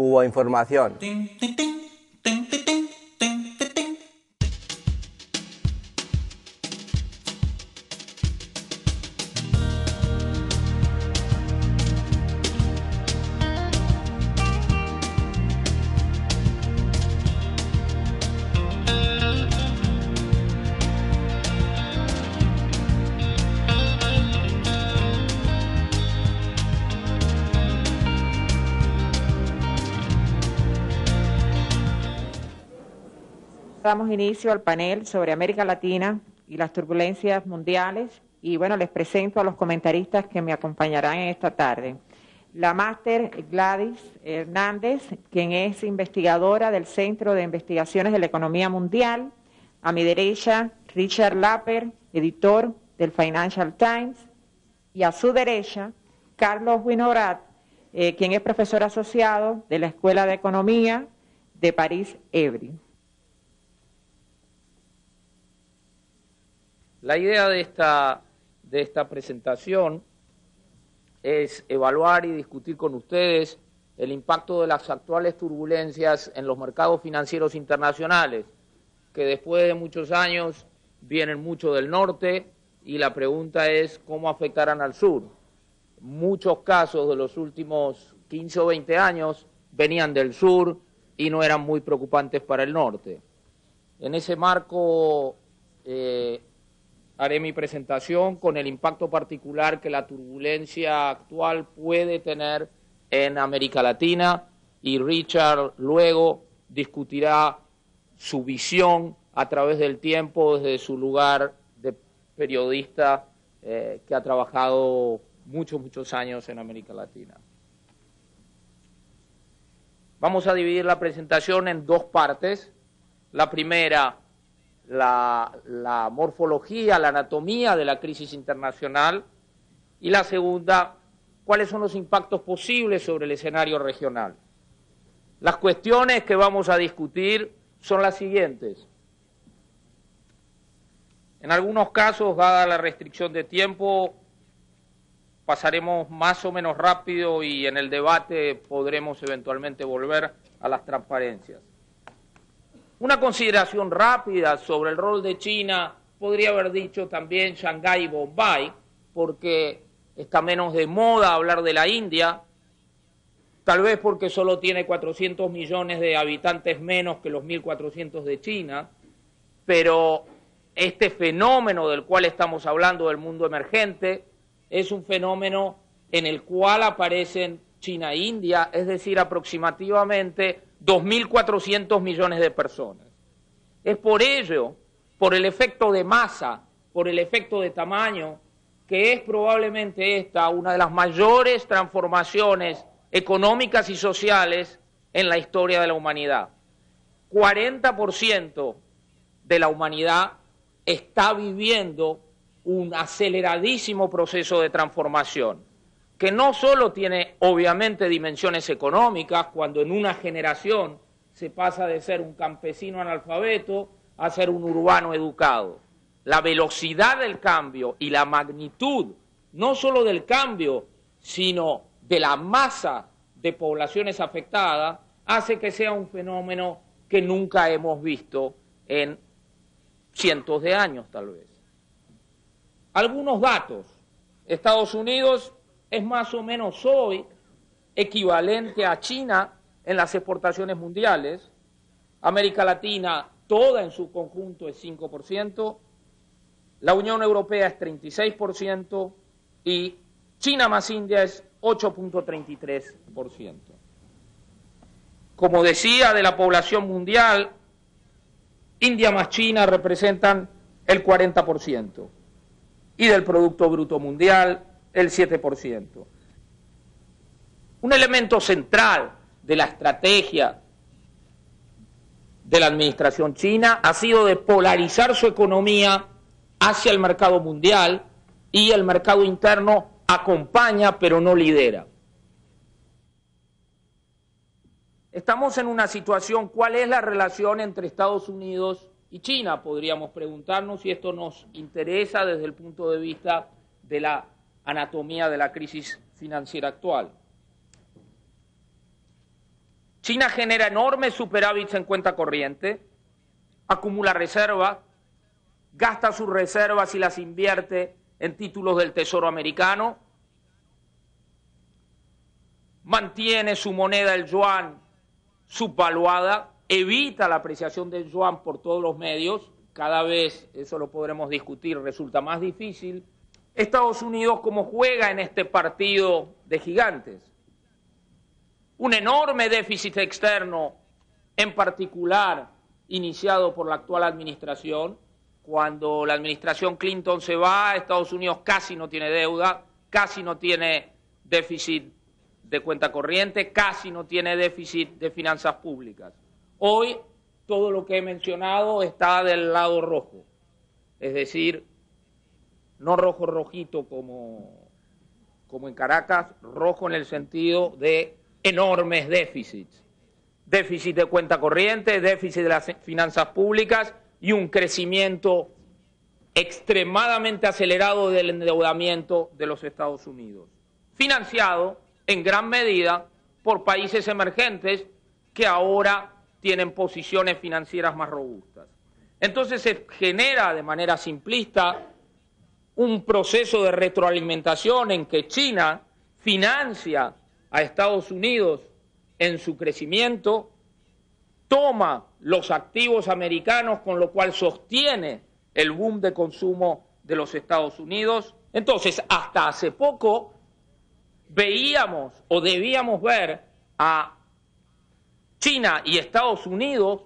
Cuba Información. Damos inicio al panel sobre América Latina y las turbulencias mundiales y bueno, les presento a los comentaristas que me acompañarán en esta tarde. La máster Gladys Hernández, quien es investigadora del Centro de Investigaciones de la Economía Mundial. A mi derecha, Richard Lapper, editor del Financial Times. Y a su derecha, Carlos Winograd, quien es profesor asociado de la Escuela de Economía de París-Évry. La idea de esta presentación es evaluar y discutir con ustedes el impacto de las actuales turbulencias en los mercados financieros internacionales, que después de muchos años vienen mucho del norte, y la pregunta es cómo afectarán al sur. Muchos casos de los últimos 15 o 20 años venían del sur y no eran muy preocupantes para el norte. En ese marco haré mi presentación con el impacto particular que la turbulencia actual puede tener en América Latina, y Richard luego discutirá su visión a través del tiempo desde su lugar de periodista que ha trabajado muchos años en América Latina. Vamos a dividir la presentación en dos partes. La primera, la morfología, la anatomía de la crisis internacional, y la segunda, cuáles son los impactos posibles sobre el escenario regional. Las cuestiones que vamos a discutir son las siguientes. En algunos casos, dada la restricción de tiempo, pasaremos más o menos rápido y en el debate podremos eventualmente volver a las transparencias. Una consideración rápida sobre el rol de China, podría haber dicho también Shanghái y Bombay, porque está menos de moda hablar de la India, tal vez porque solo tiene 400 millones de habitantes menos que los 1.400 de China, pero este fenómeno del cual estamos hablando del mundo emergente es un fenómeno en el cual aparecen China e India, es decir, aproximadamente 2.400 millones de personas. Es por ello, por el efecto de masa, por el efecto de tamaño, que es probablemente esta una de las mayores transformaciones económicas y sociales en la historia de la humanidad. 40% de la humanidad está viviendo un aceleradísimo proceso de transformación, que no solo tiene obviamente dimensiones económicas, cuando en una generación se pasa de ser un campesino analfabeto a ser un urbano educado. La velocidad del cambio y la magnitud, no solo del cambio, sino de la masa de poblaciones afectadas, hace que sea un fenómeno que nunca hemos visto en cientos de años tal vez. Algunos datos. Estados Unidos es más o menos hoy equivalente a China en las exportaciones mundiales. América Latina, toda en su conjunto, es 5%. La Unión Europea es 36% y China más India es 8.33%. Como decía, de la población mundial, India más China representan el 40%. Y del Producto Bruto Mundial, el 7%. Un elemento central de la estrategia de la administración china ha sido de polarizar su economía hacia el mercado mundial, y el mercado interno acompaña pero no lidera. Estamos en una situación, ¿cuál es la relación entre Estados Unidos y China? Podríamos preguntarnos si esto nos interesa desde el punto de vista de la anatomía de la crisis financiera actual. China genera enormes superávits en cuenta corriente, acumula reservas, gasta sus reservas y las invierte en títulos del Tesoro americano, mantiene su moneda, el yuan, subvaluada, evita la apreciación del yuan por todos los medios, cada vez, eso lo podremos discutir, resulta más difícil. Estados Unidos, ¿cómo juega en este partido de gigantes? Un enorme déficit externo, en particular iniciado por la actual administración. Cuando la administración Clinton se va, Estados Unidos casi no tiene deuda, casi no tiene déficit de cuenta corriente, casi no tiene déficit de finanzas públicas. Hoy todo lo que he mencionado está del lado rojo, es decir, no rojo rojito como en Caracas, rojo en el sentido de enormes déficits. Déficit de cuenta corriente, déficit de las finanzas públicas y un crecimiento extremadamente acelerado del endeudamiento de los Estados Unidos, financiado en gran medida por países emergentes que ahora tienen posiciones financieras más robustas. Entonces se genera de manera simplista un proceso de retroalimentación en que China financia a Estados Unidos en su crecimiento, toma los activos americanos, con lo cual sostiene el boom de consumo de los Estados Unidos. Entonces, hasta hace poco veíamos o debíamos ver a China y Estados Unidos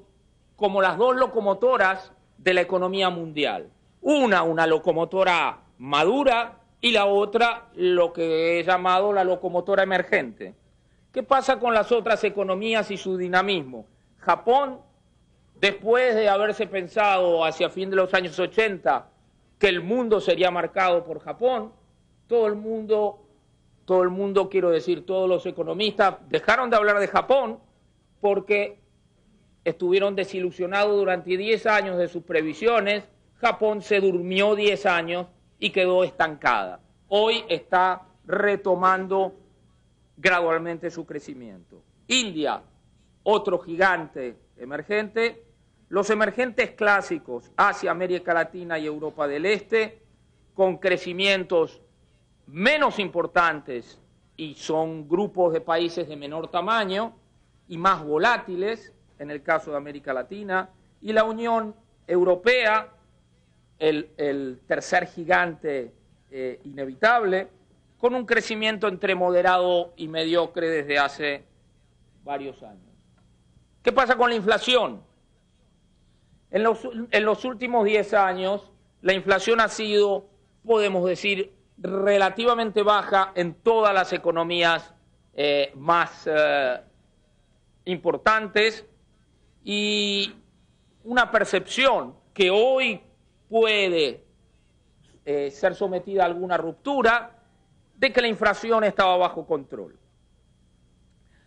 como las dos locomotoras de la economía mundial. Una locomotora madura y la otra lo que he llamado la locomotora emergente. ¿Qué pasa con las otras economías y su dinamismo? Japón, después de haberse pensado hacia fin de los años 80 que el mundo sería marcado por Japón, todo el mundo, quiero decir, todos los economistas dejaron de hablar de Japón porque estuvieron desilusionados durante 10 años de sus previsiones. Japón se durmió 10 años y quedó estancada. Hoy está retomando gradualmente su crecimiento. India, otro gigante emergente. Los emergentes clásicos, Asia, América Latina y Europa del Este, con crecimientos menos importantes y son grupos de países de menor tamaño y más volátiles, en el caso de América Latina, y la Unión Europea, el tercer gigante inevitable, con un crecimiento entre moderado y mediocre desde hace varios años. ¿Qué pasa con la inflación? En los últimos 10 años, la inflación ha sido, podemos decir, relativamente baja en todas las economías más importantes, y una percepción que hoy puede ser sometida a alguna ruptura de que la inflación estaba bajo control.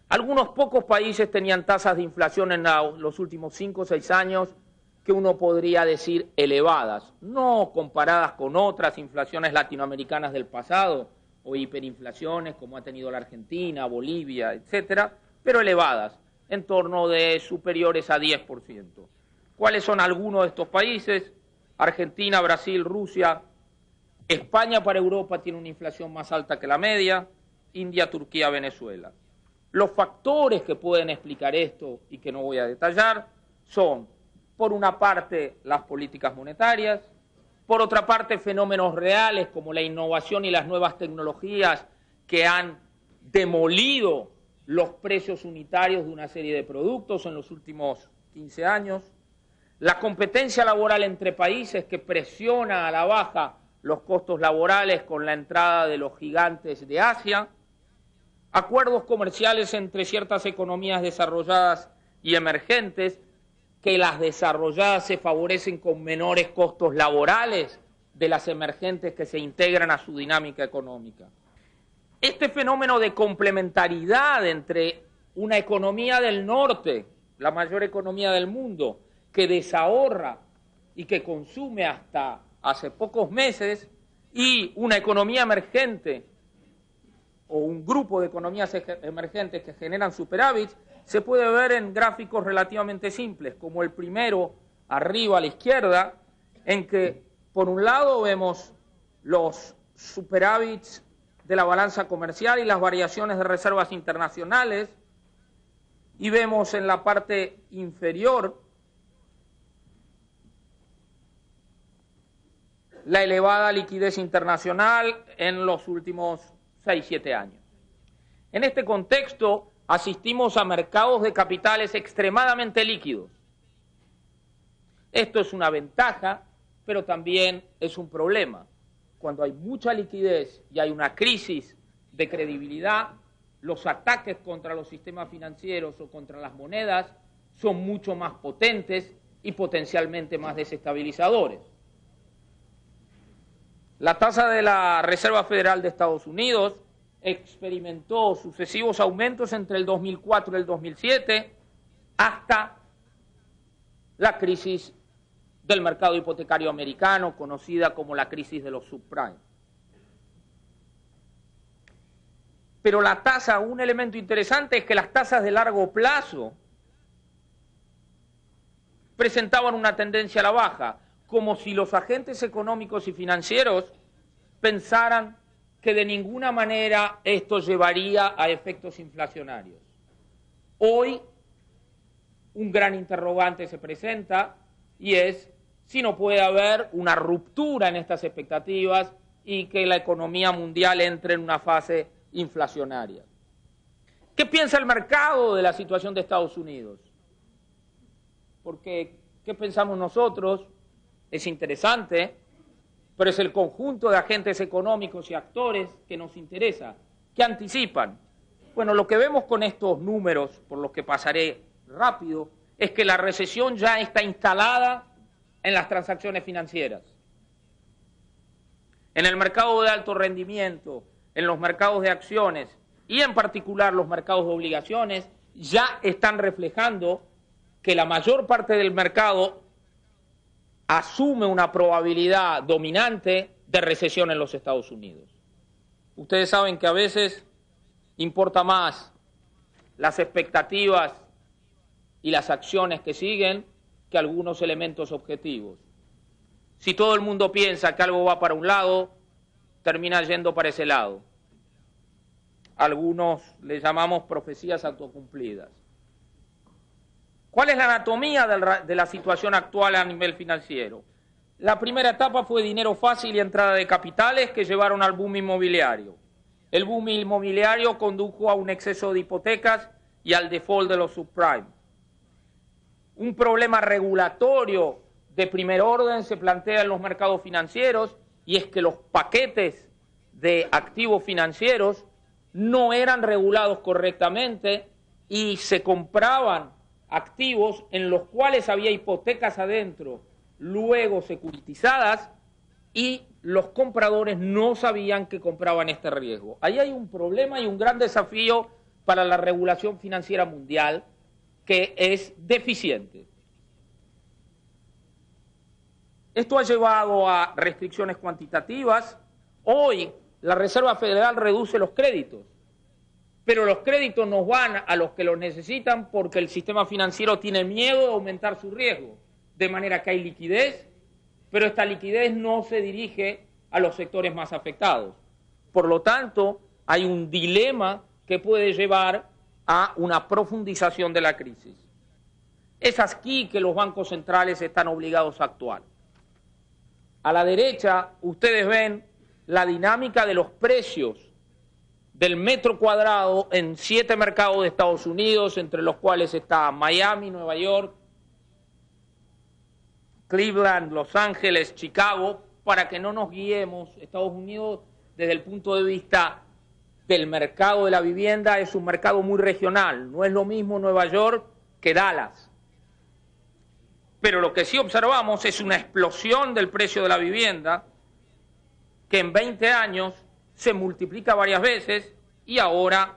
Algunos pocos países tenían tasas de inflación en los últimos 5 o 6 años que uno podría decir elevadas, no comparadas con otras inflaciones latinoamericanas del pasado o hiperinflaciones como ha tenido la Argentina, Bolivia, etcétera, pero elevadas, en torno de superiores a 10%. ¿Cuáles son algunos de estos países? Argentina, Brasil, Rusia. España para Europa tiene una inflación más alta que la media, India, Turquía, Venezuela. Los factores que pueden explicar esto y que no voy a detallar son, por una parte, las políticas monetarias, por otra parte, fenómenos reales como la innovación y las nuevas tecnologías que han demolido los precios unitarios de una serie de productos en los últimos 15 años, la competencia laboral entre países que presiona a la baja los costos laborales con la entrada de los gigantes de Asia, acuerdos comerciales entre ciertas economías desarrolladas y emergentes, que las desarrolladas se favorecen con menores costos laborales de las emergentes que se integran a su dinámica económica. Este fenómeno de complementariedad entre una economía del norte, la mayor economía del mundo, que desahorra y que consume hasta hace pocos meses, y una economía emergente o un grupo de economías emergentes que generan superávits, se puede ver en gráficos relativamente simples, como el primero, arriba a la izquierda, en que, por un lado, vemos los superávits de la balanza comercial y las variaciones de reservas internacionales, y vemos en la parte inferior la elevada liquidez internacional en los últimos 6-7 años. En este contexto, asistimos a mercados de capitales extremadamente líquidos. Esto es una ventaja, pero también es un problema. Cuando hay mucha liquidez y hay una crisis de credibilidad, los ataques contra los sistemas financieros o contra las monedas son mucho más potentes y potencialmente más desestabilizadores. La tasa de la Reserva Federal de Estados Unidos experimentó sucesivos aumentos entre el 2004 y el 2007 hasta la crisis del mercado hipotecario americano, conocida como la crisis de los subprime. Pero la tasa, un elemento interesante es que las tasas de largo plazo presentaban una tendencia a la baja, como si los agentes económicos y financieros pensaran que de ninguna manera esto llevaría a efectos inflacionarios. Hoy, un gran interrogante se presenta y es si no puede haber una ruptura en estas expectativas y que la economía mundial entre en una fase inflacionaria. ¿Qué piensa el mercado de la situación de Estados Unidos? Porque, ¿qué pensamos nosotros? Es interesante, pero es el conjunto de agentes económicos y actores que nos interesa, que anticipan. Bueno, lo que vemos con estos números, por los que pasaré rápido, es que la recesión ya está instalada en las transacciones financieras. En el mercado de alto rendimiento, en los mercados de acciones y en particular los mercados de obligaciones, ya están reflejando que la mayor parte del mercado asume una probabilidad dominante de recesión en los Estados Unidos. Ustedes saben que a veces importa más las expectativas y las acciones que siguen que algunos elementos objetivos. Si todo el mundo piensa que algo va para un lado, termina yendo para ese lado. Algunos le llamamos profecías autocumplidas. ¿Cuál es la anatomía de la situación actual a nivel financiero? La primera etapa fue dinero fácil y entrada de capitales que llevaron al boom inmobiliario. El boom inmobiliario condujo a un exceso de hipotecas y al default de los subprime. Un problema regulatorio de primer orden se plantea en los mercados financieros y es que los paquetes de activos financieros no eran regulados correctamente y se compraban activos en los cuales había hipotecas adentro, luego securitizadas, y los compradores no sabían que compraban este riesgo. Ahí hay un problema y un gran desafío para la regulación financiera mundial que es deficiente. Esto ha llevado a restricciones cuantitativas. Hoy la Reserva Federal reduce los créditos, pero los créditos no van a los que los necesitan porque el sistema financiero tiene miedo de aumentar su riesgo, de manera que hay liquidez, pero esta liquidez no se dirige a los sectores más afectados. Por lo tanto, hay un dilema que puede llevar a una profundización de la crisis. Es aquí que los bancos centrales están obligados a actuar. A la derecha, ustedes ven la dinámica de los precios del metro cuadrado en 7 mercados de Estados Unidos, entre los cuales está Miami, Nueva York, Cleveland, Los Ángeles, Chicago, para que no nos guiemos. Estados Unidos, desde el punto de vista del mercado de la vivienda, es un mercado muy regional. No es lo mismo Nueva York que Dallas. Pero lo que sí observamos es una explosión del precio de la vivienda que en 20 años se multiplica varias veces y ahora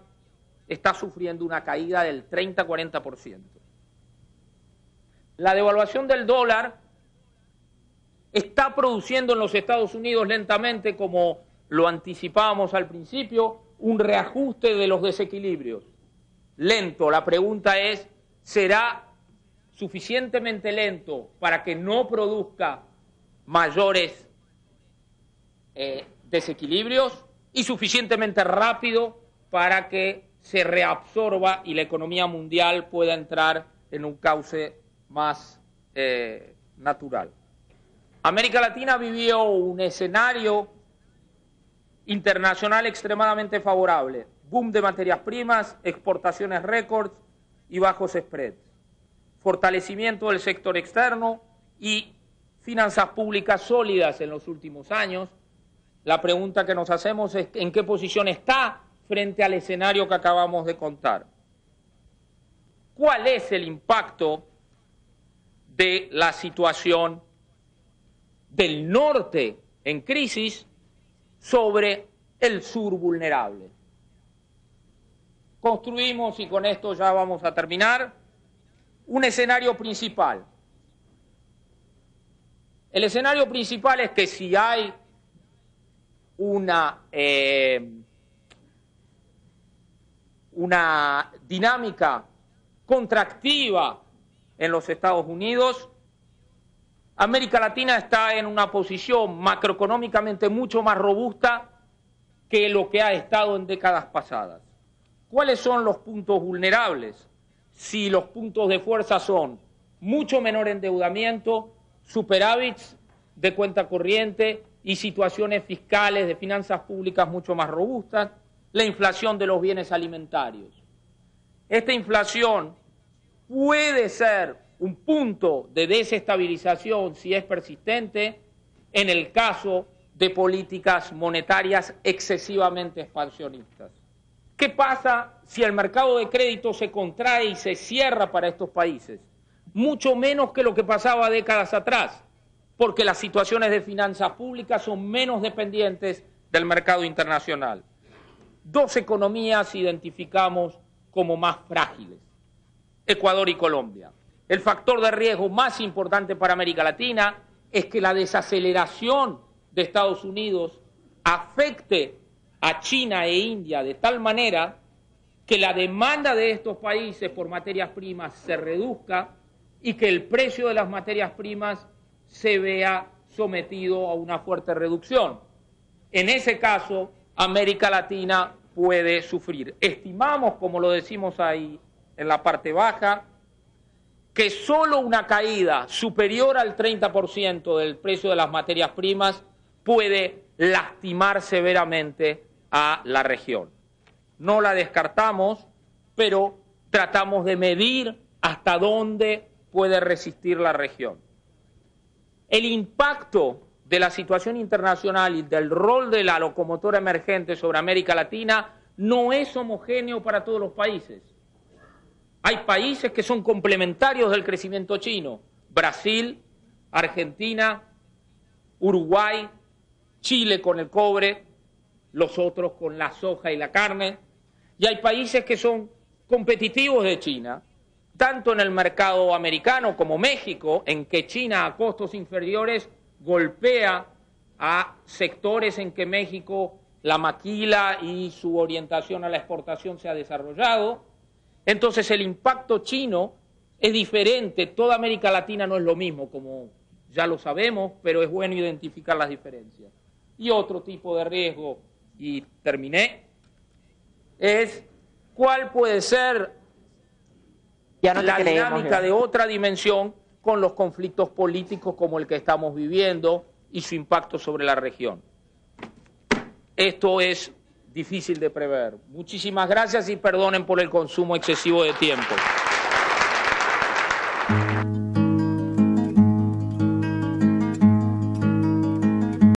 está sufriendo una caída del 30-40%. La devaluación del dólar está produciendo en los Estados Unidos lentamente, como lo anticipábamos al principio, un reajuste de los desequilibrios. lento. La pregunta es, ¿será suficientemente lento para que no produzca mayores desequilibrios y suficientemente rápido para que se reabsorba y la economía mundial pueda entrar en un cauce más natural? América Latina vivió un escenario internacional extremadamente favorable, boom de materias primas, exportaciones récords y bajos spreads, fortalecimiento del sector externo y finanzas públicas sólidas en los últimos años. La pregunta que nos hacemos es ¿en qué posición está frente al escenario que acabamos de contar? ¿Cuál es el impacto de la situación del norte en crisis sobre el sur vulnerable? Construimos, y con esto ya vamos a terminar, un escenario principal. El escenario principal es que si hay una dinámica contractiva en los Estados Unidos, América Latina está en una posición macroeconómicamente mucho más robusta que lo que ha estado en décadas pasadas. ¿Cuáles son los puntos vulnerables? Si los puntos de fuerza son mucho menor endeudamiento, superávits de cuenta corriente y situaciones fiscales de finanzas públicas mucho más robustas, la inflación de los bienes alimentarios. Esta inflación puede ser un punto de desestabilización, si es persistente, en el caso de políticas monetarias excesivamente expansionistas. ¿Qué pasa si el mercado de crédito se contrae y se cierra para estos países? Mucho menos que lo que pasaba décadas atrás, porque las situaciones de finanzas públicas son menos dependientes del mercado internacional. Dos economías identificamos como más frágiles: Ecuador y Colombia. El factor de riesgo más importante para América Latina es que la desaceleración de Estados Unidos afecte a China e India de tal manera que la demanda de estos países por materias primas se reduzca y que el precio de las materias primas se vea sometido a una fuerte reducción. En ese caso, América Latina puede sufrir. Estimamos, como lo decimos ahí en la parte baja, que solo una caída superior al 30% del precio de las materias primas puede lastimar severamente a la región. No la descartamos, pero tratamos de medir hasta dónde puede resistir la región. El impacto de la situación internacional y del rol de la locomotora emergente sobre América Latina no es homogéneo para todos los países. Hay países que son complementarios del crecimiento chino: Brasil, Argentina, Uruguay, Chile con el cobre, los otros con la soja y la carne. Y hay países que son competitivos de China, tanto en el mercado americano como México, en que China a costos inferiores golpea a sectores en que México la maquila y su orientación a la exportación se ha desarrollado. Entonces el impacto chino es diferente. Toda América Latina no es lo mismo, como ya lo sabemos, pero es bueno identificar las diferencias. Y otro tipo de riesgo, y terminé, es cuál puede ser la dinámica de otra dimensión con los conflictos políticos como el que estamos viviendo y su impacto sobre la región. Esto es difícil de prever. Muchísimas gracias y perdonen por el consumo excesivo de tiempo.